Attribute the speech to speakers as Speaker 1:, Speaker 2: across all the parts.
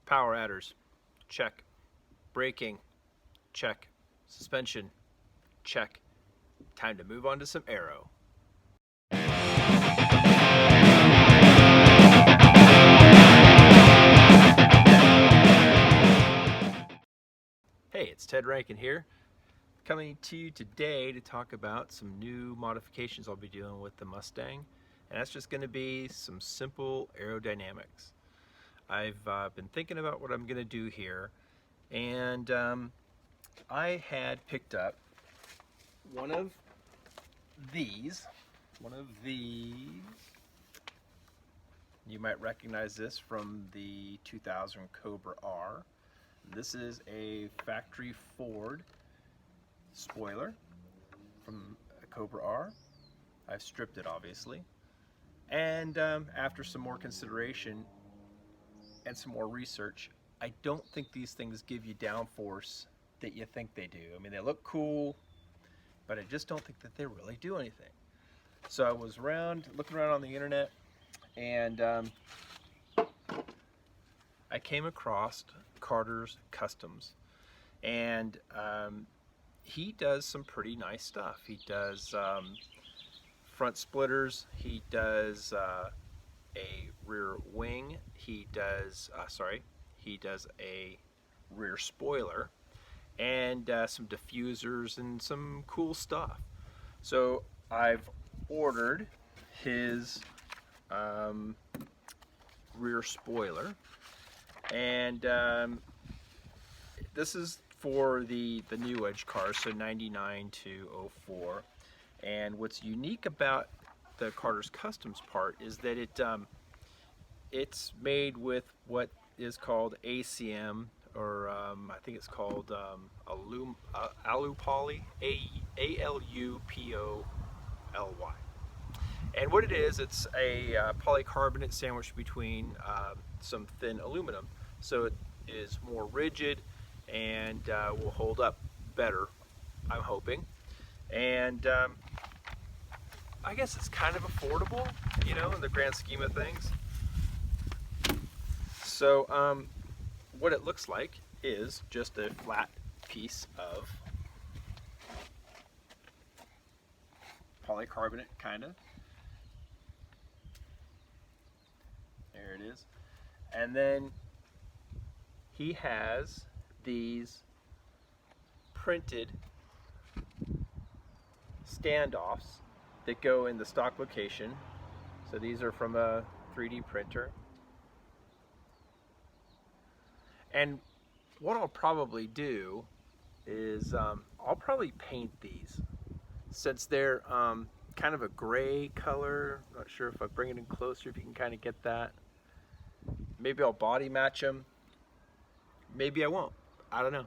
Speaker 1: Power adders, check. Braking, check. Suspension, check. Time to move on to some aero. Hey, it's Ted Rankin here, coming to you today to talk about some new modifications I'll be doing with the Mustang, and that's just going to be some simple aerodynamics. I've been thinking about what I'm going to do here, and I had picked up one of these. You might recognize this from the 2000 Cobra R. This is a factory Ford spoiler from a Cobra R. I've stripped it, obviously, and after some more consideration and some more research, I don't think these things give you downforce that you think they do. I mean, they look cool, but I just don't think that they really do anything. So I was looking around on the internet, and I came across Carter's Customs, and he does some pretty nice stuff. He does front splitters, he does a rear wing, he does a rear spoiler, and some diffusers and some cool stuff. So I've ordered his rear spoiler, and this is for the new Edge cars, so 99 to 04. And what's unique about the Carter's Customs part is that it's made with what is called ACM, or I think it's called alupoly, A-L-U-P-O-L-Y. And what it is, it's a polycarbonate sandwiched between some thin aluminum. So it is more rigid and will hold up better, I'm hoping. And I guess it's kind of affordable, you know, in the grand scheme of things. So what it looks like is just a flat piece of polycarbonate, kind of. There it is. And then he has these printed standoffs that go in the stock location. So these are from a 3D printer. And what I'll probably do is I'll probably paint these, since they're kind of a gray color. I'm not sure if I bring it in closer, if you can kind of get that. Maybe I'll body match them. Maybe I won't. I don't know.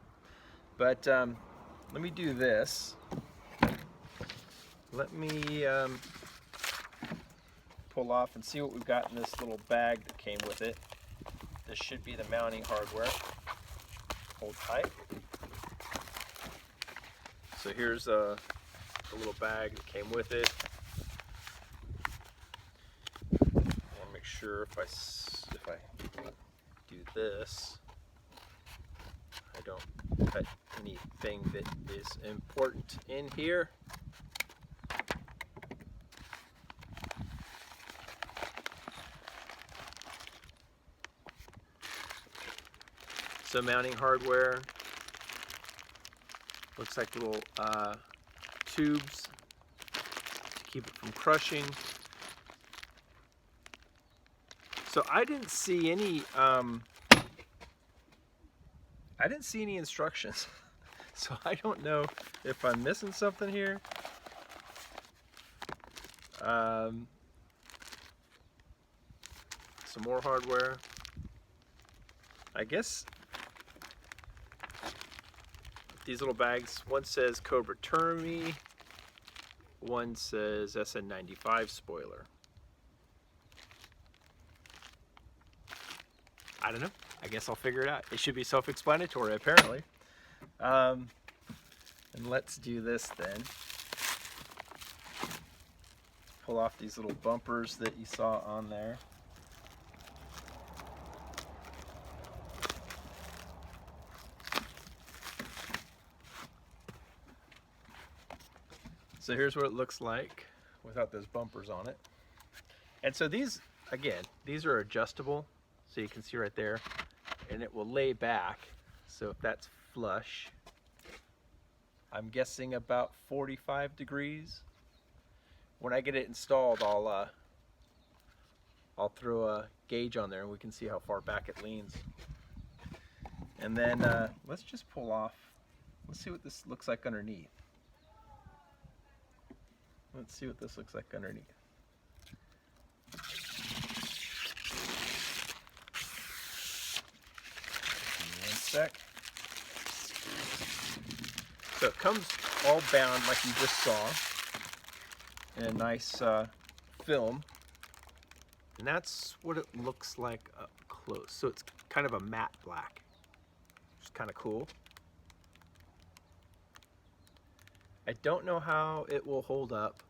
Speaker 1: But let me do this. Let me pull off and see what we've got in this little bag that came with it. This should be the mounting hardware. Hold tight. So here's a little bag that came with it. I want to make sure if I do this, I don't cut anything that is important in here. So mounting hardware, looks like little tubes to keep it from crushing. So I didn't see any instructions. So I don't know if I'm missing something here. Some more hardware. I guess these little bags, one says Cobra Termi, one says SN95 spoiler. I don't know. I guess I'll figure it out. It should be self-explanatory, apparently. And let's do this then. Pull off these little bumpers that you saw on there. So here's what it looks like without those bumpers on it. And so these, again, these are adjustable, so you can see right there, and it will lay back. So if that's flush, I'm guessing about 45 degrees. When I get it installed, I'll throw a gauge on there and we can see how far back it leans. And then let's just pull off. Let's see what this looks like underneath. Let's see what this looks like underneath. One sec. So it comes all bound like you just saw in a nice film. And that's what it looks like up close. So it's kind of a matte black, which is kind of cool. I don't know how it will hold up.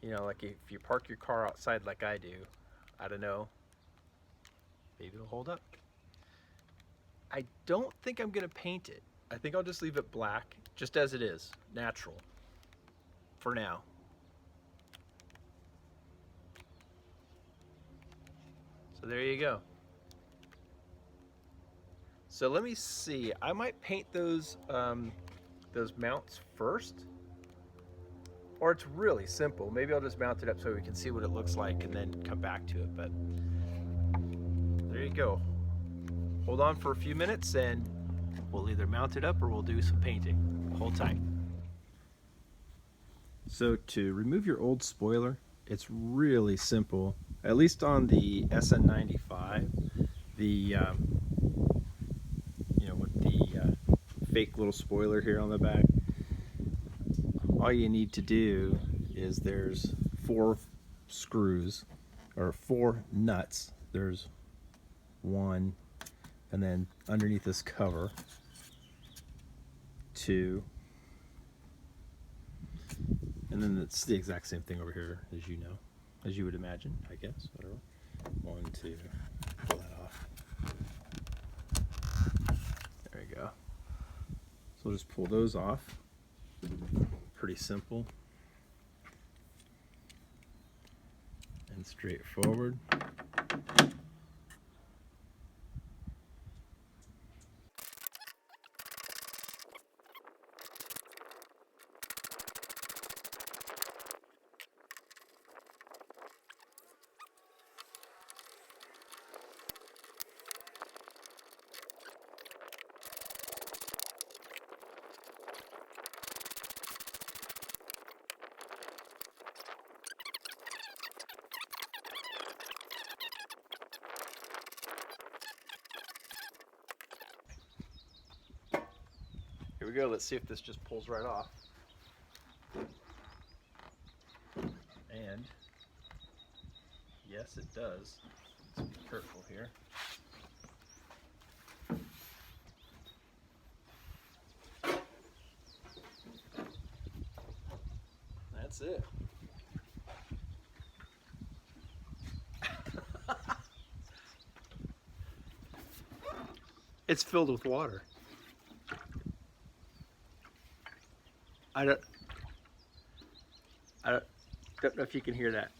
Speaker 1: You know, like if you park your car outside like I do, I don't know, maybe it'll hold up. I don't think I'm gonna paint it. I think I'll just leave it black, just as it is, natural, for now. So there you go. So let me see, I might paint those mounts first, or it's really simple. Maybe I'll just mount it up so we can see what it looks like and then come back to it, but there you go. Hold on for a few minutes and we'll either mount it up or we'll do some painting. Hold tight. So to remove your old spoiler, it's really simple. At least on the SN95, the you know, with the fake little spoiler here on the back, all you need to do is there's 4 screws or 4 nuts. There's 1, and then underneath this cover 2, and then it's the exact same thing over here, as you know, as you would imagine, I guess, whatever. 1, 2, pull that off. There we go. So we'll just pull those off. Pretty simple and straightforward. Here we go, let's see if this just pulls right off. And yes, it does. Let's be careful here. That's it. It's filled with water. I don't know if you can hear that.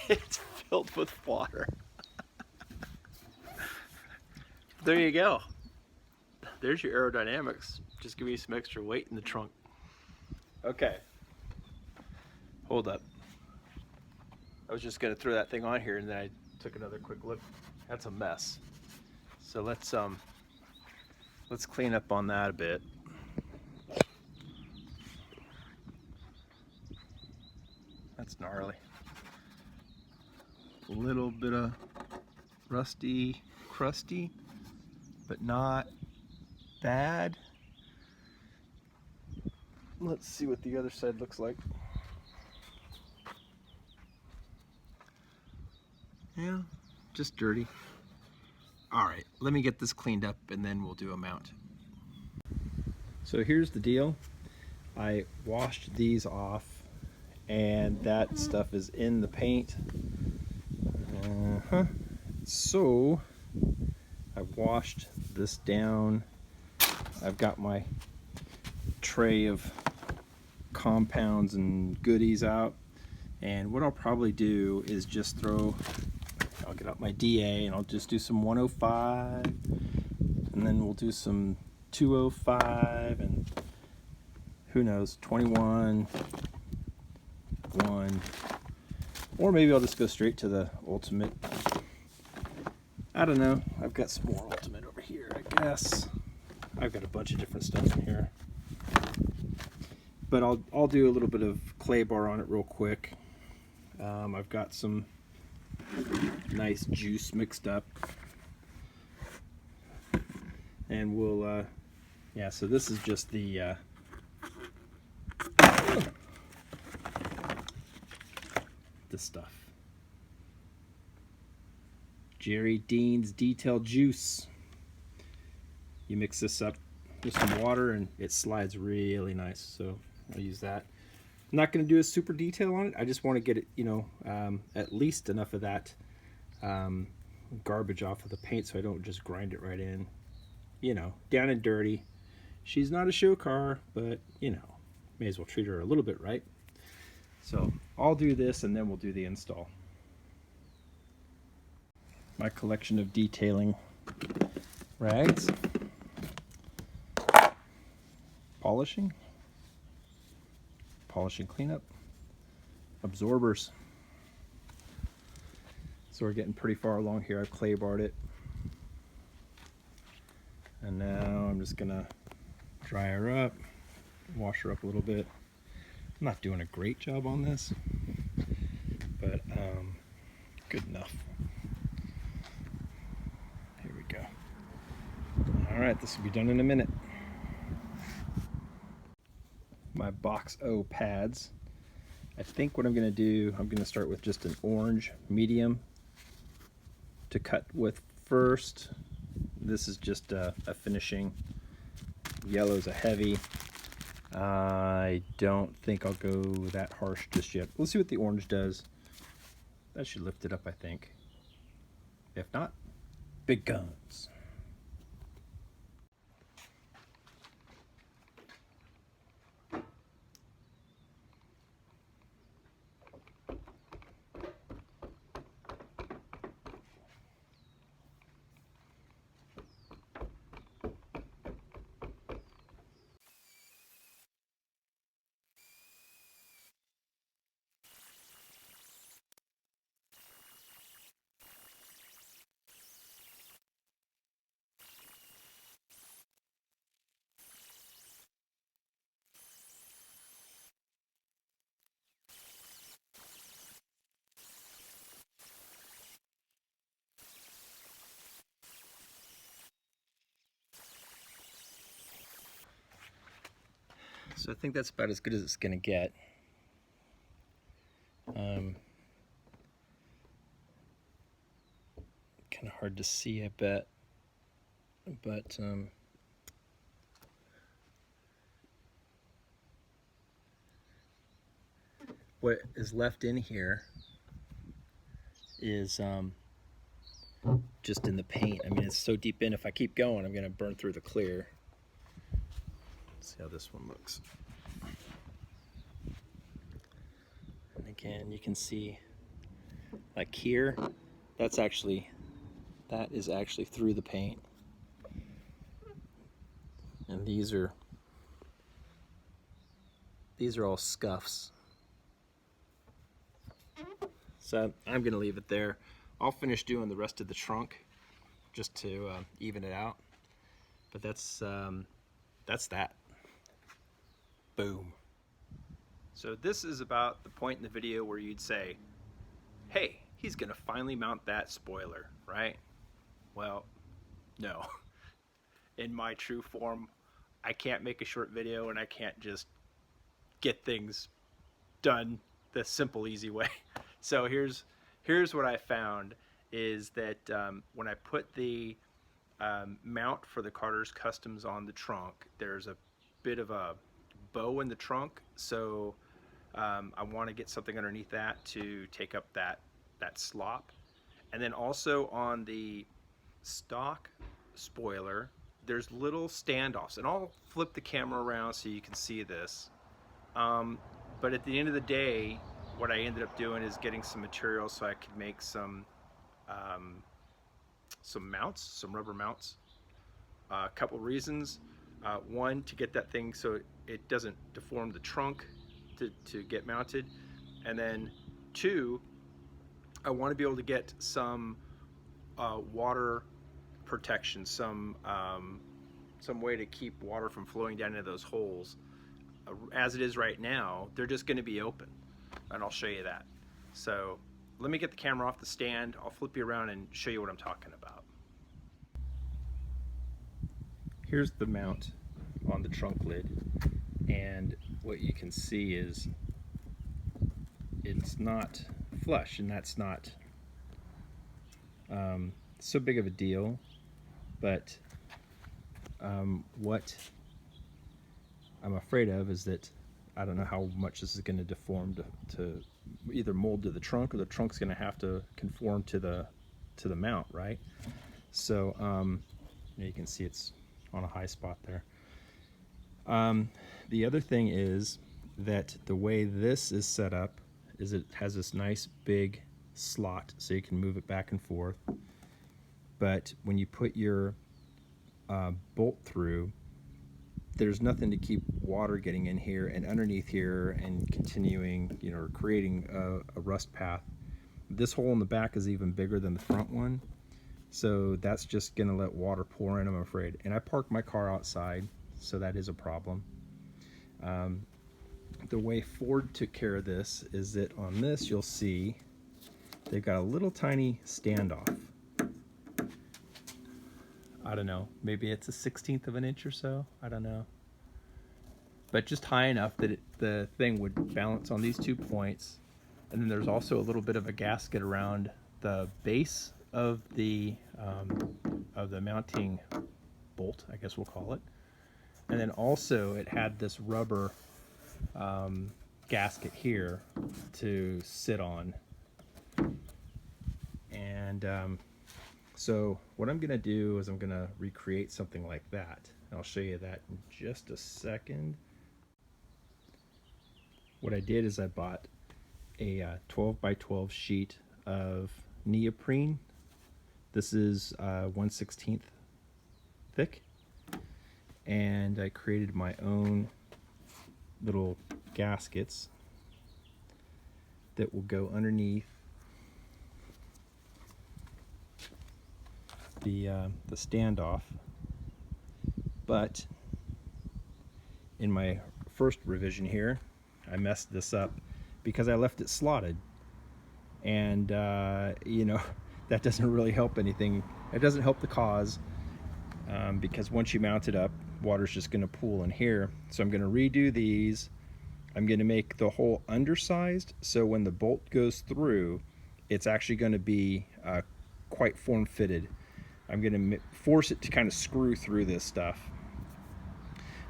Speaker 1: It's filled with water. There you go. There's your aerodynamics. Just give me some extra weight in the trunk. Okay. Hold up. I was just gonna throw that thing on here and then I took another quick look. That's a mess. So let's clean up on that a bit. That's gnarly. A little bit of rusty, crusty, but not bad. Let's see what the other side looks like. Yeah, just dirty. All right, let me get this cleaned up and then we'll do a mount. So here's the deal. I washed these off and that stuff is in the paint. So I've washed this down. I've got my tray of compounds and goodies out. And what I'll probably do is just I'll get out my DA and I'll just do some 105, and then we'll do some 205, and who knows, 21, 1, or maybe I'll just go straight to the ultimate. I don't know. I've got some more ultimate over here, I guess. I've got a bunch of different stuff in here. But I'll do a little bit of clay bar on it real quick. I've got some nice juice mixed up. And we'll, yeah, so this is just the, this stuff. Jerry Dean's Detail Juice. You mix this up with some water and it slides really nice, so I'll use that. I'm not going to do a super detail on it. I just want to get it, you know, at least enough of that garbage off of the paint so I don't just grind it right in. You know, down and dirty. She's not a show car, but, you know, may as well treat her a little bit right. So I'll do this and then we'll do the install. My collection of detailing rags. Polishing cleanup, absorbers. So we're getting pretty far along here. I've clay barred it, and now I'm just gonna dry her up, wash her up a little bit. I'm not doing a great job on this, but good enough. Here we go. All right, this will be done in a minute. My box O pads. I think what I'm going to do, I'm going to start with just an orange medium to cut with first. This is just a finishing. Yellow's a heavy. I don't think I'll go that harsh just yet. We'll see what the orange does. That should lift it up, I think. If not, big guns. So I think that's about as good as it's going to get. Kind of hard to see, I bet. But what is left in here is just in the paint. I mean, it's so deep in. If I keep going, I'm going to burn through the clear. Let's see how this one looks. And again, you can see, like here, that is actually through the paint. And these are all scuffs. So I'm going to leave it there. I'll finish doing the rest of the trunk just to even it out. But that's that. Boom. So this is about the point in the video where you'd say, hey, he's going to finally mount that spoiler, right? Well, no. In my true form, I can't make a short video and I can't just get things done the simple, easy way. So here's what I found is that when I put the mount for the Carter's Customs on the trunk, there's a bit of a bow in the trunk, so I want to get something underneath that to take up that slop. And then also on the stock spoiler, there's little standoffs, and I'll flip the camera around so you can see this. But at the end of the day, what I ended up doing is getting some material so I could make some mounts, some rubber mounts. A couple reasons. One, to get that thing so it doesn't deform the trunk to get mounted. And then two, I want to be able to get some water protection, some way to keep water from flowing down into those holes. As it is right now, they're just going to be open, and I'll show you that. So let me get the camera off the stand. I'll flip you around and show you what I'm talking about. Here's the mount on the trunk lid, and what you can see is it's not flush, and that's not so big of a deal, but what I'm afraid of is that I don't know how much this is going to deform to either mold to the trunk, or the trunk's going to have to conform to the mount, right? So you can see it's on a high spot there. The other thing is that the way this is set up is it has this nice big slot so you can move it back and forth, but when you put your bolt through, there's nothing to keep water getting in here and underneath here and continuing, or creating a rust path. This hole in the back is even bigger than the front one, so that's just gonna let water pour in, I'm afraid. And I parked my car outside, so that is a problem. The way Ford took care of this is that on this you'll see they've got a little tiny standoff. I don't know, maybe it's a 1/16 of an inch or so, I don't know. But just high enough that the thing would balance on these 2 points. And then there's also a little bit of a gasket around the base of the mounting bolt, I guess we'll call it. And then also it had this rubber gasket here to sit on. And so what I'm gonna do is I'm gonna recreate something like that. I'll show you that in just a second. What I did is I bought a 12 by 12 sheet of neoprene. This is 1/16 thick, and I created my own little gaskets that will go underneath the standoff. But in my first revision here, I messed this up because I left it slotted, and that doesn't really help anything. It doesn't help the cause, because once you mount it up, water's just going to pool in here. So I'm going to redo these. I'm going to make the hole undersized, so when the bolt goes through, it's actually going to be quite form-fitted. I'm going to force it to kind of screw through this stuff.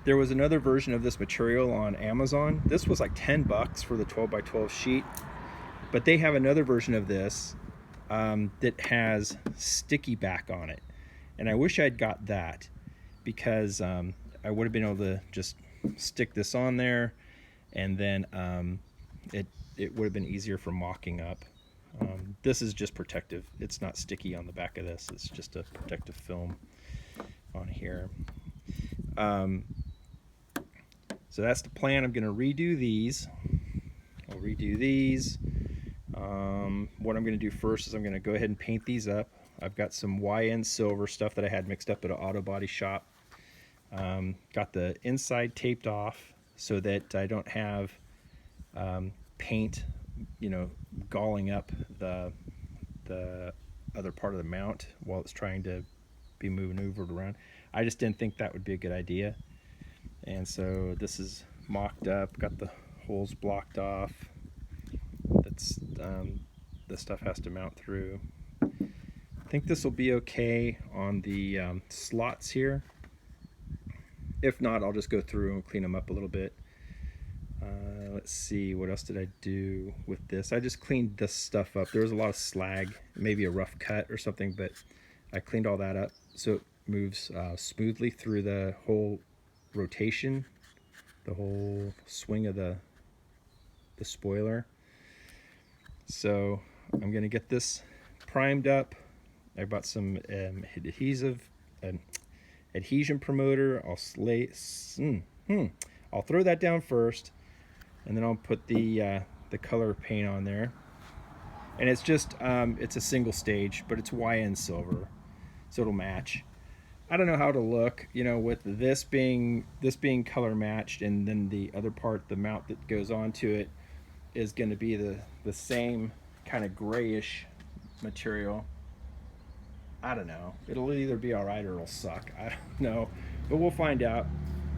Speaker 1: There was another version of this material on Amazon. This was like 10 bucks for the 12 by 12 sheet, but they have another version of this that has sticky back on it. And I wish I'd got that, because I would have been able to just stick this on there, and then it would have been easier for mocking up. This is just protective. It's not sticky on the back of this. It's just a protective film on here. So that's the plan. I'm going to redo these. I'll redo these. What I'm going to do first is I'm going to go ahead and paint these up. I've got some YN silver stuff that I had mixed up at an auto body shop. Got the inside taped off so that I don't have paint, galling up the other part of the mount while it's trying to be maneuvered around. I just didn't think that would be a good idea. And so this is mocked up, got the holes blocked off. That's this stuff has to mount through. I think this will be okay on the slots here. If not, I'll just go through and clean them up a little bit. Let's see, what else did I do with this? I just cleaned this stuff up. There was a lot of slag, maybe a rough cut or something, but I cleaned all that up so it moves smoothly through the whole rotation, the whole swing of the spoiler. So I'm gonna get this primed up. I bought some adhesion promoter. I'll throw that down first, and then I'll put the color paint on there. And it's just it's a single stage, but it's YN silver, so it'll match. I don't know how to look, you know, with this being color matched, and then the other part, the mount that goes onto it, is going to be the same kind of grayish material. I don't know. It'll either be all right or it'll suck. I don't know, but we'll find out.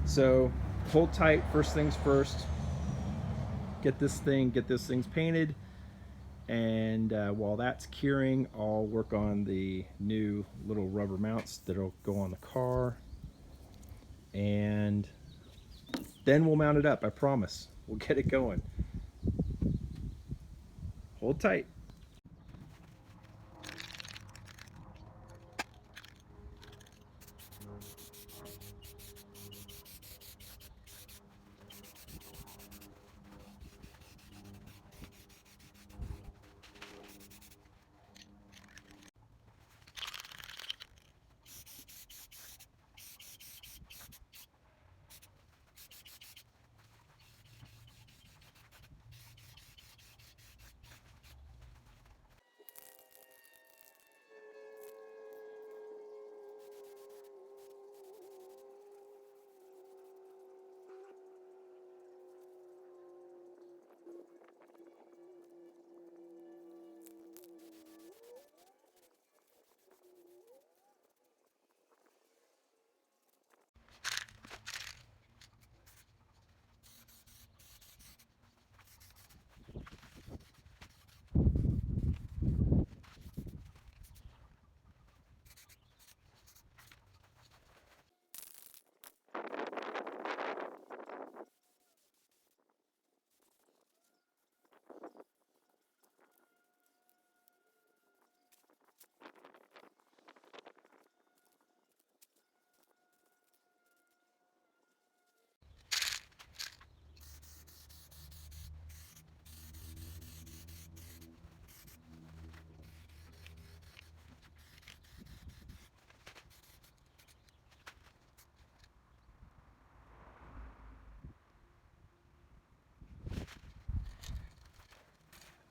Speaker 1: So hold tight. First things first. Get these things painted, and while that's curing, I'll work on the new little rubber mounts that'll go on the car, and then we'll mount it up. I promise. We'll get it going. Hold tight.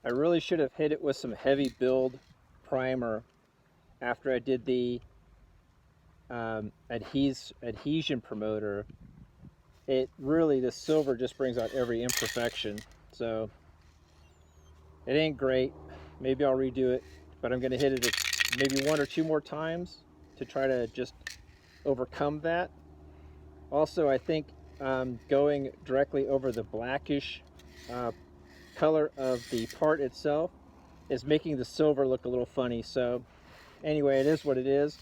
Speaker 1: I really should have hit it with some heavy build primer after I did the adhesion promoter. It really, the silver just brings out every imperfection. So it ain't great. Maybe I'll redo it, but I'm going to hit it maybe 1 or 2 more times to try to just overcome that. Also, I think going directly over the blackish color of the part itself is making the silver look a little funny. So anyway, it is what it is.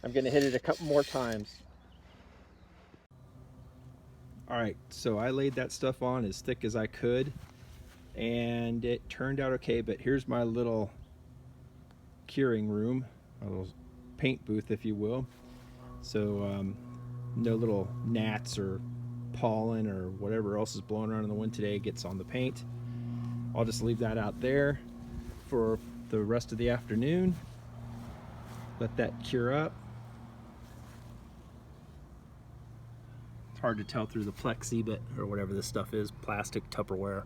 Speaker 1: I'm going to hit it a couple more times. All right, so I laid that stuff on as thick as I could, and it turned out okay. But here's my little curing room, a little paint booth, if you will. So no little gnats or pollen or whatever else is blowing around in the wind today gets on the paint. I'll just leave that out there for the rest of the afternoon. Let that cure up. It's hard to tell through the plexi, or whatever this stuff is, plastic Tupperware.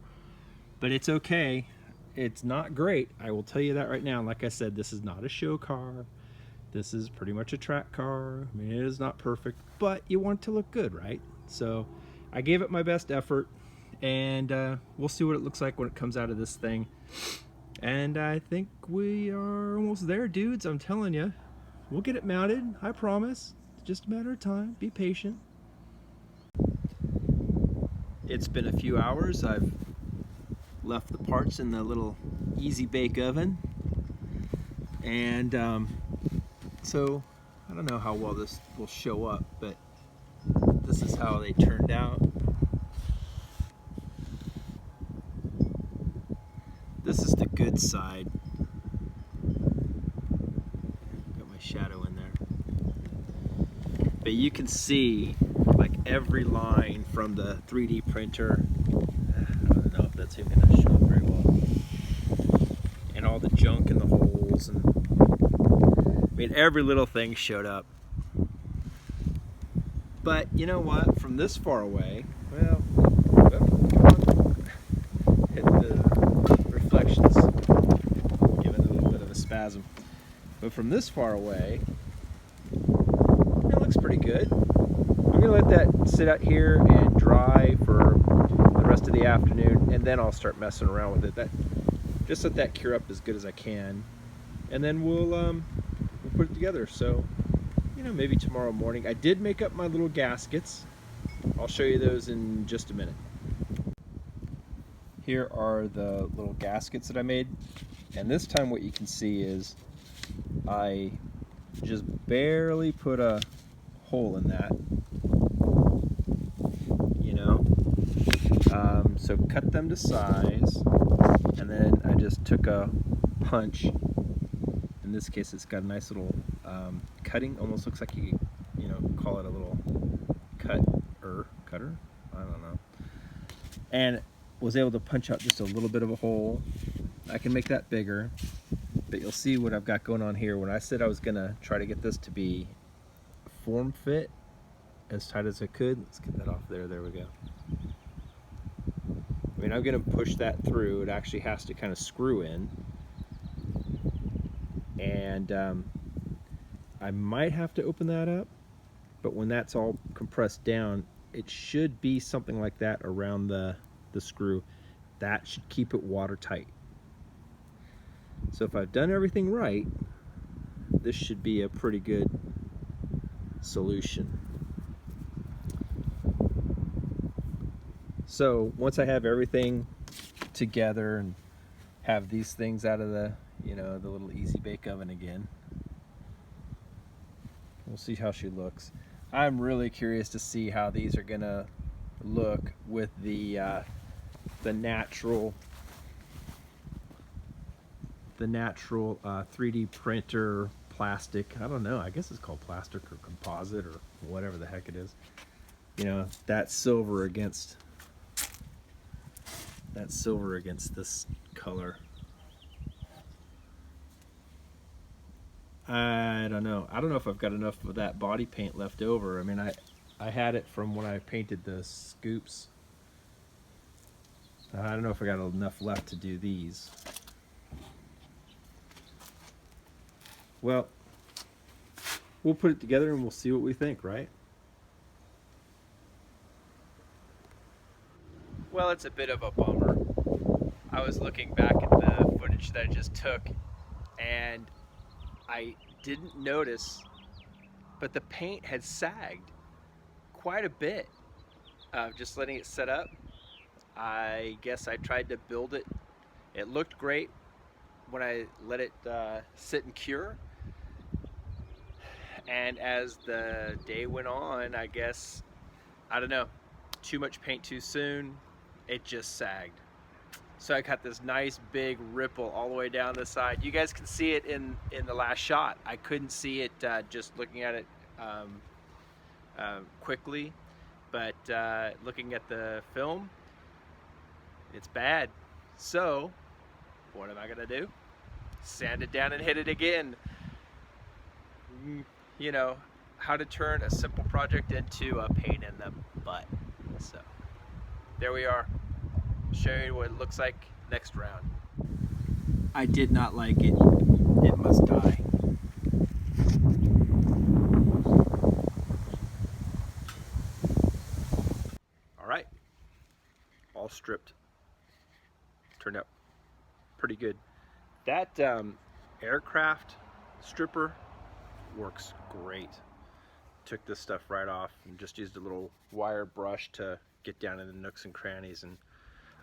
Speaker 1: But it's okay. It's not great. I will tell you that right now. Like I said, this is not a show car. This is pretty much a track car. I mean, it is not perfect, but you want it to look good, right? So I gave it my best effort, and we'll see what it looks like when it comes out of this thing. And I think we are almost there, dudes. I'm telling you, we'll get it mounted. I promise. It's just a matter of time. Be patient. It's been a few hours. I've left the parts in the little easy bake oven, and so I don't know how well this will show up, but this is how they turned out. This is the good side. Got my shadow in there, but you can see, like, every line from the 3D printer. I don't know if that's even going to show up very well. And all the junk in the holes, and I mean every little thing showed up. But you know what? From this far away, well, come on, hit the reflections, giving it a little bit of a spasm. But from this far away, it looks pretty good. I'm gonna let that sit out here and dry for the rest of the afternoon, and then I'll start messing around with it. Just let that cure up as good as I can, and then we'll put it together. So, you know, maybe tomorrow morning. I did make up my little gaskets. I'll show you those in just a minute. Here are the little gaskets that I made, and this time what you can see is I just barely put a hole in that, you know. So cut them to size, and then I just took a punch. In this case, it's got a nice little cutting. Almost looks like you know, call it a little cutter. I don't know. And was able to punch out just a little bit of a hole. I can make that bigger, but you'll see what I've got going on here. When I said I was gonna try to get this to be form fit as tight as I could, let's get that off there. There we go. I mean, I'm gonna push that through. It actually has to kind of screw in, and I might have to open that up, but when that's all compressed down, it should be something like that around the screw. That should keep it watertight. So if I've done everything right, this should be a pretty good solution. So once I have everything together and have these things out of the, you know, the little easy bake oven again, we'll see how she looks. I'm really curious to see how these are gonna look with the natural 3D printer plastic. I don't know, I guess it's called plastic or composite or whatever the heck it is. You know, that silver against this color. I don't know. I don't know if I've got enough of that body paint left over. I mean, I had it from when I painted the scoops. I don't know if I got enough left to do these. Well, we'll put it together and we'll see what we think, right? Well, it's a bit of a bummer. I was looking back at the footage that I just took, and I didn't notice, but the paint had sagged quite a bit. Just letting it set up. I guess I tried to build it. It looked great when I let it sit and cure. And as the day went on, I guess, I don't know, too much paint too soon, it just sagged. So I got this nice big ripple all the way down the side. You guys can see it in the last shot. I couldn't see it just looking at it quickly, but looking at the film, it's bad. So what am I gonna do? Sand it down and hit it again. You know, how to turn a simple project into a pain in the butt. So there we are. Show you what it looks like next round. I did not like it. It must die. All right, all stripped. Turned out pretty good. That aircraft stripper works great. Took this stuff right off and just used a little wire brush to get down in the nooks and crannies. And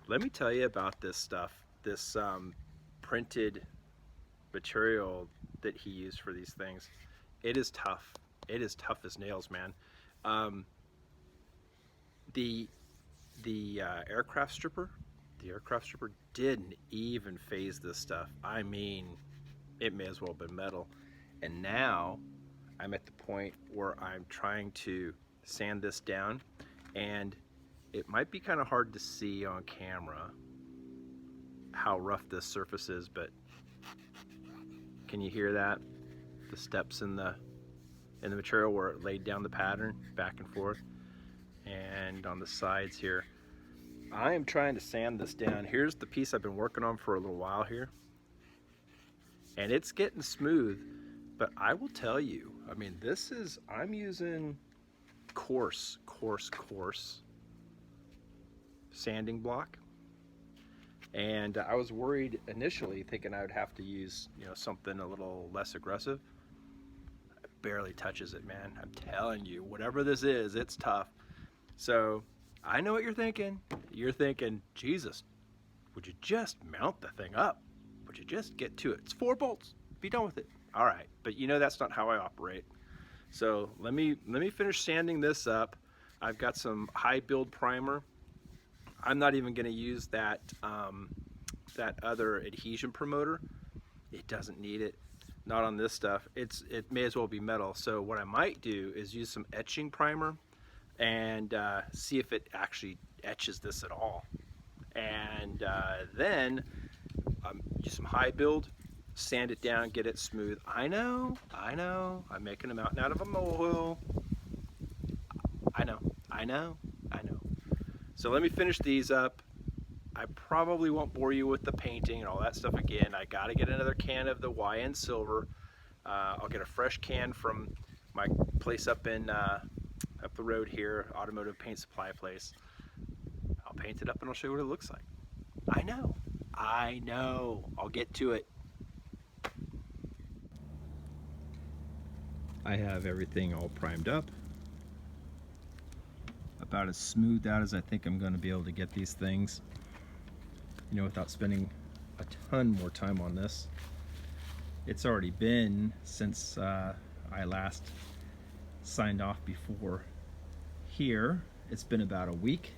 Speaker 1: let me tell you about this stuff, this printed material that he used for these things. It is tough. It is tough as nails, man. The aircraft stripper didn't even phase this stuff. I mean, it may as well have been metal. And now I'm at the point where I'm trying to sand this down, and it might be kind of hard to see on camera how rough this surface is, but can you hear that? The steps in the material where it laid down the pattern back and forth. And on the sides here, I am trying to sand this down. Here's the piece I've been working on for a little while here, and it's getting smooth, but I will tell you, I mean, I'm using coarse sanding block, and I was worried initially thinking I would have to use, you know, something a little less aggressive. It barely touches it, man. I'm telling you, whatever this is, it's tough. So I know what you're thinking. You're thinking, Jesus, would you just mount the thing up? Would you just get to it? It's 4 bolts. Be done with it. All right, but you know that's not how I operate. So let me finish sanding this up. I've got some high build primer. I'm not even going to use that that other adhesion promoter. It doesn't need it. Not on this stuff. It may as well be metal. So what I might do is use some etching primer and see if it actually etches this at all. And then use some high build, sand it down, get it smooth. I know, I'm making a mountain out of a molehill. I know. So let me finish these up. I probably won't bore you with the painting and all that stuff again. I gotta get another can of the YN Silver. I'll get a fresh can from my place up the road here, automotive paint supply place. I'll paint it up and I'll show you what it looks like. I know, I'll get to it. I have everything all primed up, about as smoothed out as I think I'm going to be able to get these things, you know, without spending a ton more time on this. It's already been since I last signed off before here. It's been about a week.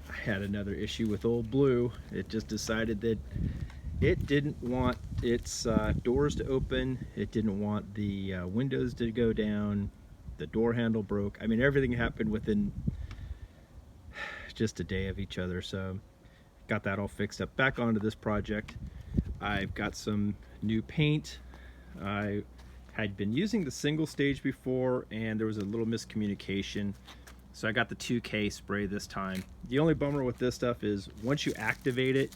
Speaker 1: I had another issue with old Blue. It just decided that it didn't want its doors to open. It didn't want the windows to go down. The door handle broke. I mean, everything happened within just a day of each other. So got that all fixed up. Back onto this project. I've got some new paint. I had been using the single stage before, and there was a little miscommunication. So I got the 2K spray this time. The only bummer with this stuff is once you activate it,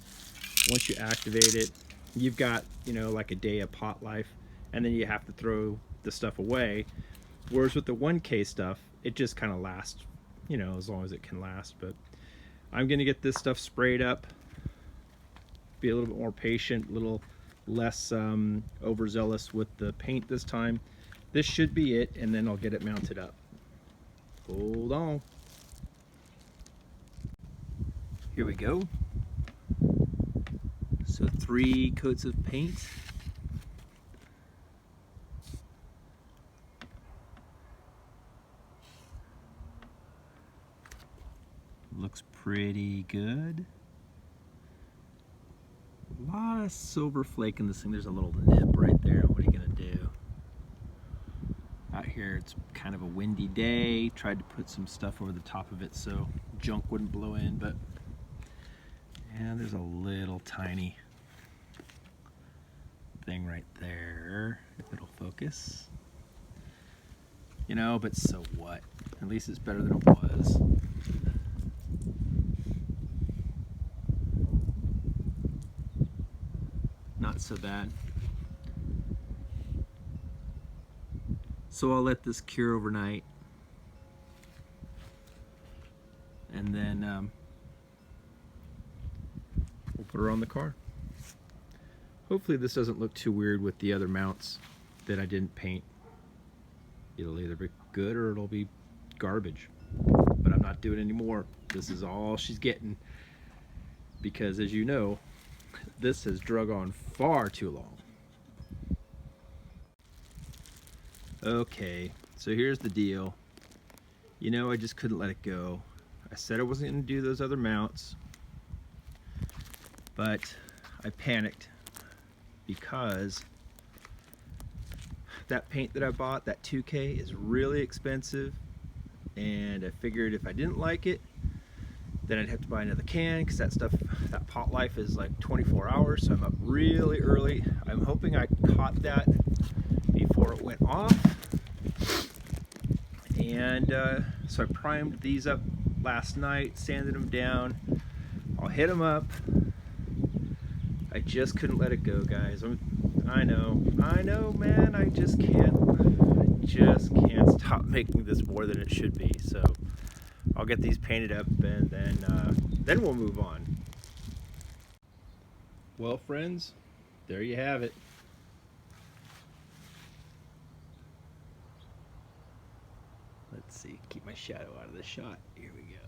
Speaker 1: you've got, you know, like a day of pot life, and then you have to throw the stuff away. Whereas with the 1K stuff, it just kind of lasts, you know, as long as it can last. But I'm gonna get this stuff sprayed up, be a little bit more patient, a little less overzealous with the paint this time. This should be it, and then I'll get it mounted up. Hold on. Here we go. So 3 coats of paint. Looks pretty good. A lot of silver flake in this thing. There's a little nip right there. What are you gonna do? Out here it's kind of a windy day. Tried to put some stuff over the top of it so junk wouldn't blow in, but yeah, there's a little tiny thing right there, if it'll focus. You know, but so what? At least it's better than it was. Not so bad. So I'll let this cure overnight, and then we'll put her on the car. Hopefully this doesn't look too weird with the other mounts that I didn't paint. It'll either be good or it'll be garbage. But I'm not doing any more. This is all she's getting, because as you know, this has drug on far too long. Okay, so here's the deal. You know, I just couldn't let it go. I said I wasn't going to do those other mounts, but I panicked because that paint that I bought, that 2K, is really expensive, and I figured if I didn't like it, then I'd have to buy another can, because that pot life is like 24 hours, so I'm up really early. I'm hoping I caught that before it went off. And so I primed these up last night, sanded them down. I'll hit them up. I just couldn't let it go, guys. I know, man. I just can't stop making this more than it should be. So I'll get these painted up, and then we'll move on. Well, friends, there you have it. Let's see, keep my shadow out of the shot. Here we go.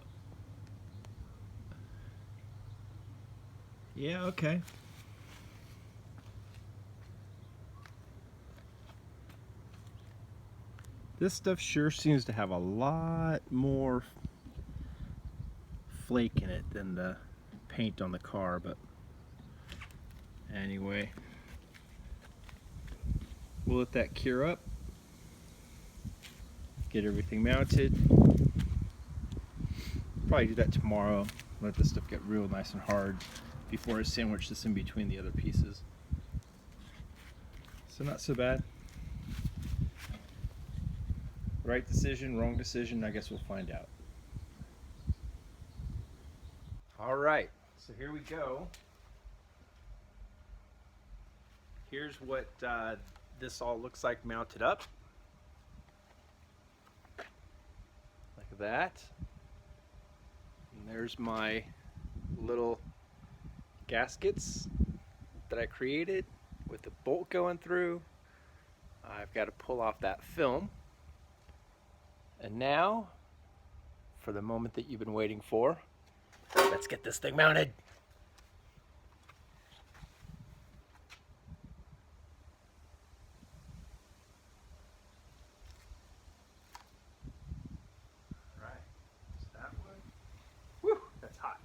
Speaker 1: Yeah, okay. This stuff sure seems to have a lot more flake in it than the paint on the car, but anyway, we'll let that cure up, get everything mounted. Probably do that tomorrow, let this stuff get real nice and hard before I sandwich this in between the other pieces. So not so bad. Right decision, wrong decision, I guess we'll find out. All right, so here we go. Here's what this all looks like mounted up. Like that. And there's my little gaskets that I created with the bolt going through. I've got to pull off that film. And now, for the moment that you've been waiting for, let's get this thing mounted. All right, just that one. Whew, that's hot.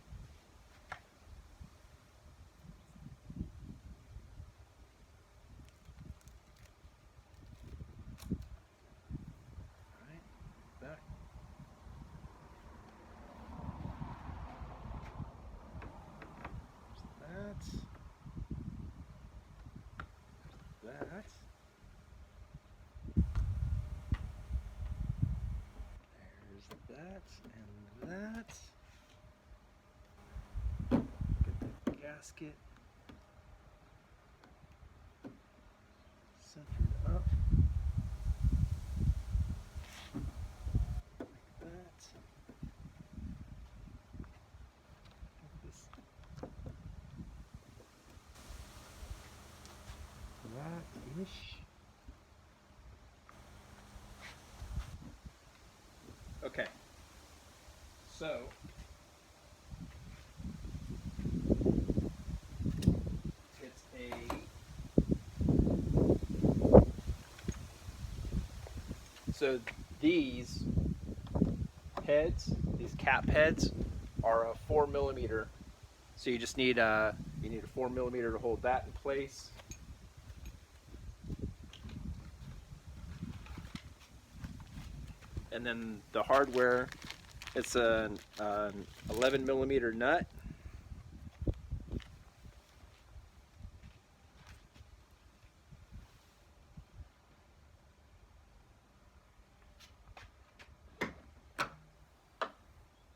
Speaker 1: All right, that. That. There's that and that. Get the gasket centered up. Like that. Get this. That-ish. Okay, so it's so these heads, these cap heads, are a 4mm. So you just need a 4mm to hold that in place. And then the hardware, it's an 11mm nut.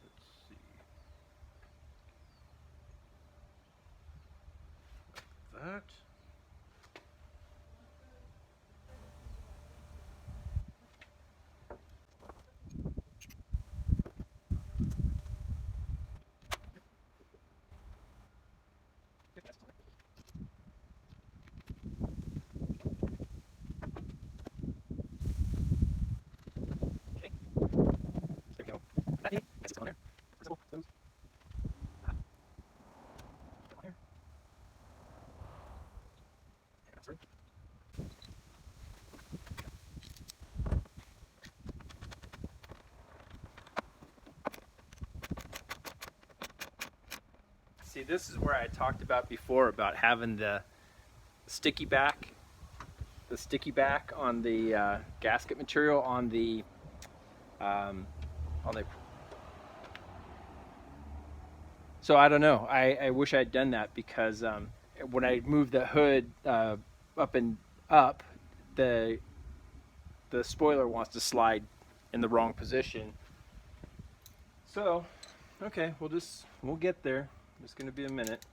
Speaker 1: Let's see. That. See, this is where I talked about before about having the sticky back on the gasket material on the So I don't know. I wish I'd done that, because when I moved the hood up and up, the spoiler wants to slide in the wrong position. So, okay, we'll get there. It's going to be a minute.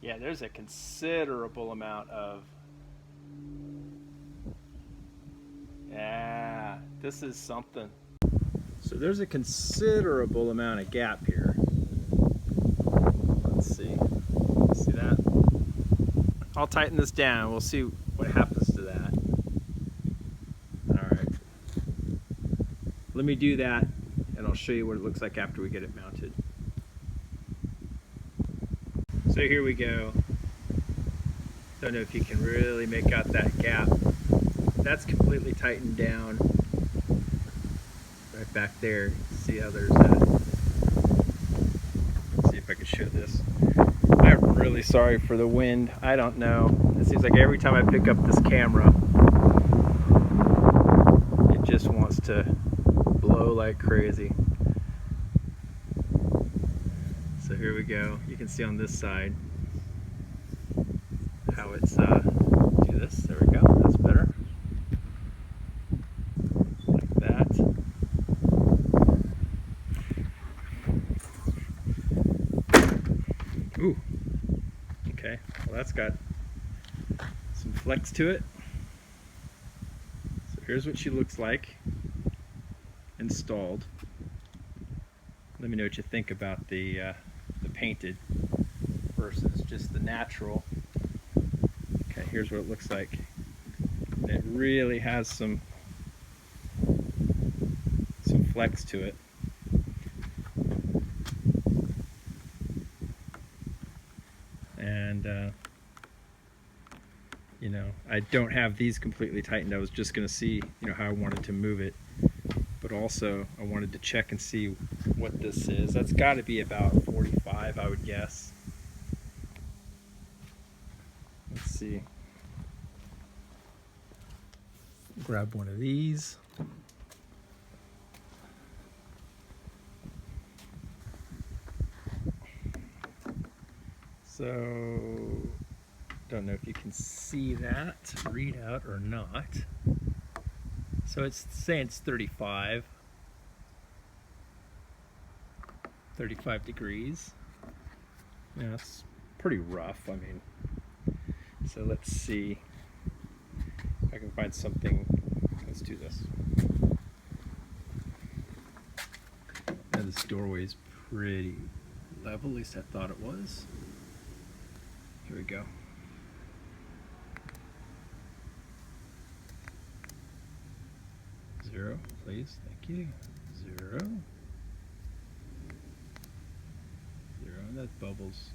Speaker 1: Yeah, there's a considerable amount of... Yeah, this is something. So there's a considerable amount of gap here. Let's see. See that? I'll tighten this down. We'll see what happens to that. Alright. Let me do that, and I'll show you what it looks like after we get it mounted. So here we go. Don't know if you can really make out that gap. That's completely tightened down. Right back there. See how there's that. Let's see if I can show this. I'm really sorry for the wind. I don't know. It seems like every time I pick up this camera, it just wants to blow like crazy. So here we go. You can see on this side how it's do this. There we go. That's better. Like that. Ooh. Okay. Well, that's got some flex to it. So here's what she looks like installed. Let me know what you think about the painted versus just the natural. Okay, here's what it looks like. It really has some flex to it. And you know, I don't have these completely tightened. I was just going to see, you know, how I wanted to move it, but also I wanted to check and see what this is. That's got to be about 45, I would guess. Let's see. Grab one of these. So, don't know if you can see that readout or not. So it's saying it's 35 degrees. Yeah, it's pretty rough. I mean, so let's see if I can find something. Let's do this. Now this doorway is pretty level, at least I thought it was. Here we go. Zero, please, thank you. Zero. Zero, and that bubbles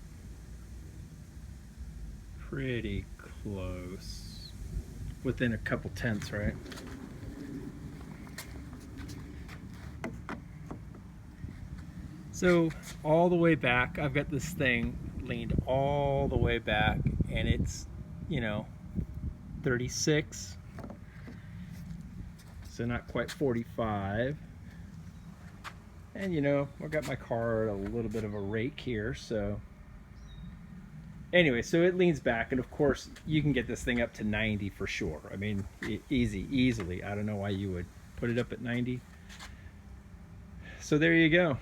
Speaker 1: pretty close. Within a couple tenths, right? So all the way back, I've got this thing leaned all the way back, and it's, you know, 36. So not quite 45. And you know, I've got my car at a little bit of a rake here, so anyway, so it leans back, and of course you can get this thing up to 90 for sure. I mean, easily. I don't know why you would put it up at 90. So there you go.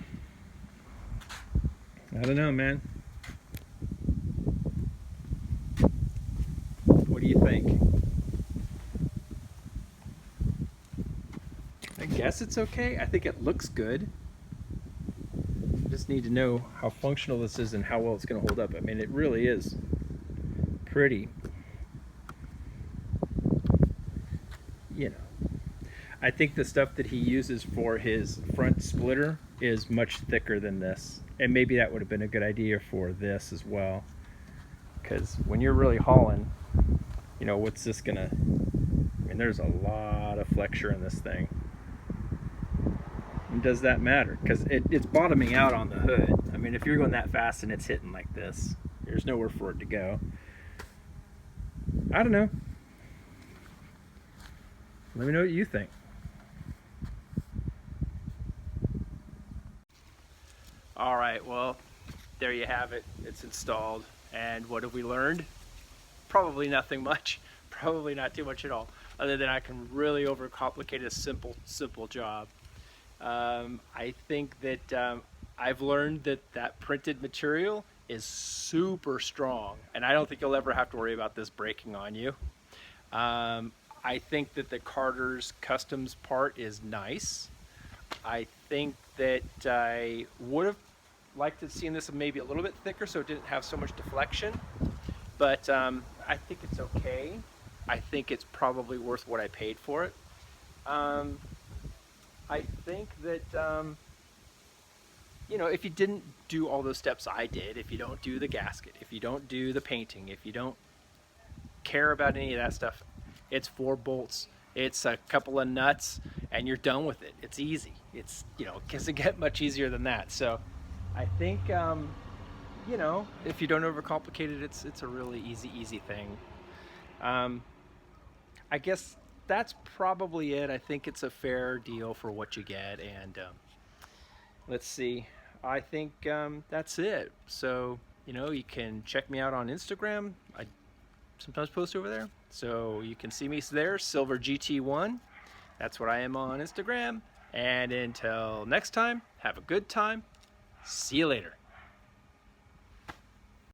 Speaker 1: I don't know, man. What do you think? I guess it's okay. I think it looks good. Just need to know how functional this is and how well it's going to hold up. I mean, it really is pretty. You know, I think the stuff that he uses for his front splitter is much thicker than this, and maybe that would have been a good idea for this as well, because when you're really hauling, you know, what's this gonna, I mean, there's a lot of flexure in this thing. And does that matter? Because it's bottoming out on the hood. I mean, if you're going that fast and it's hitting like this, there's nowhere for it to go. I don't know. Let me know what you think. All right, well, there you have it. It's installed. And what have we learned? Probably nothing much. Probably not too much at all, other than I can really overcomplicate a simple job. I think that I've learned that printed material is super strong, and I don't think you'll ever have to worry about this breaking on you. I think that the Carter's Customs part is nice. I think that I would have liked to have seen this maybe a little bit thicker so it didn't have so much deflection, but I think it's okay. I think it's probably worth what I paid for it. I think that, you know, if you didn't do all those steps I did, if you don't do the gasket, if you don't do the painting, if you don't care about any of that stuff, it's 4 bolts, it's a couple of nuts, and you're done with it. It's easy. It's, you know, it doesn't get much easier than that. So I think, you know, if you don't overcomplicate it, it's a really easy thing. I guess that's probably it. I think it's a fair deal for what you get, and let's see. I think that's it. So, you know, you can check me out on Instagram. I sometimes post over there, so you can see me there, Silver GT1. That's what I am on Instagram. And until next time, have a good time. See you later.